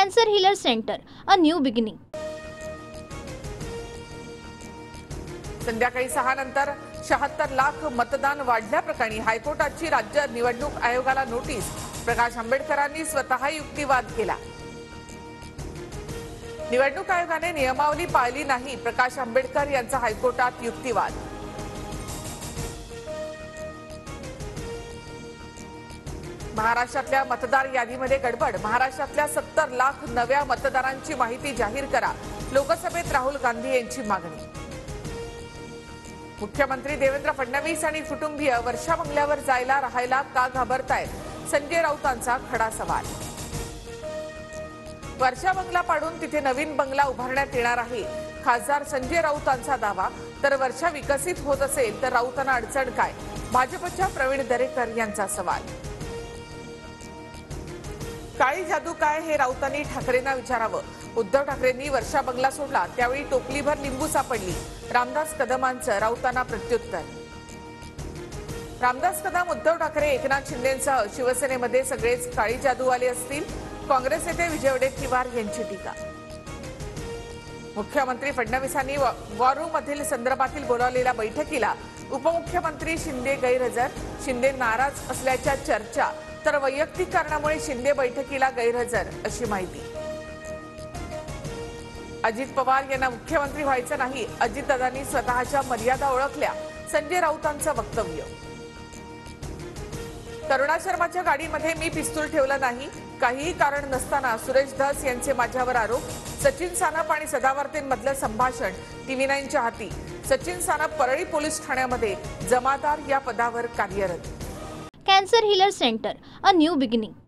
Cancer healer centre, a new beginning. संध्याकाळी 6 नंतर 76 लाख मतदान वाढल्याप्रकरणी हायकोर्टाची राज्य निवडणूक आयोगाला नोटीस। प्रकाश आंबेडकरांनी स्वतः युक्तिवाद केला। निवडणूक आयोगाने नियमावली पाळली नाही, प्रकाश आंबेडकर यांचा हायकोर्टात युक्तिवाद। महाराष्ट्रातल्या मतदार यादीमध्ये गडबड, महाराष्ट्रातल्या 70 लाख नव्या मतदारांची माहिती जाहीर करा, लोकसभेत राहुल गांधी यांची मागणी। मुख्यमंत्री देवेंद्र फडणवीस आणि कुटुंबीय वर्षा बंगल्यावर जायला राहायला का घाबरतायत, संजय राऊतांचा खडा सवाल। वर्षा बंगला पाडून तिथे नवीन बंगला उभारण्यात येणार आहे, खासदार संजय राऊतांचा दावा। तर वर्षा विकसित होत असेल तर राऊतांना अडचण काय, भाजपच्या प्रवीण दरेकर यांचा सवाल। काळी जादू काय हे राऊतांनी ठाकरेंना विचारावं। उद्धव ठाकरेंनी वर्षा बंगला सोडला त्यावेळी टोपलीभर लिंबू सापडली, रामदास कदमांचं राऊतांना प्रत्युत्तर। रामदास कदम, उद्धव ठाकरे, एकनाथ शिंदेंसह शिवसेनेमध्ये सगळेच काळी जादूवाले असतील, काँग्रेस नेते विजय वडेट्टीवार यांची टीका। मुख्यमंत्री फडणवीसांनी वॉर रूम मधील संदर्भातील बोलावलेल्या बैठकीला उपमुख्यमंत्री शिंदे गैरहजर, शिंदे नाराज असल्याच्या चर्चा, तर वैयक्तिक कारणामुळे शिंदे बैठकीला गैरहजर अशी माहिती। अजित पवार यांना मुख्यमंत्री व्हायचं नाही, अजितदादांनी स्वतःच्या मर्यादा ओळखल्या, संजय राऊतांचं वक्तव्य। करुणा शर्माच्या गाडीमध्ये मी पिस्तूल ठेवलं नाही, काहीही कारण नसताना सुरेश धस यांचे माझ्यावर आरोप। सचिन सानप आणि सदावर्तेंमधलं संभाषण TV9च्या हाती। सचिन सानप परळी पोलीस ठाण्यामध्ये जमादार या पदावर कार्यरत। Cancer healer centre, a new beginning.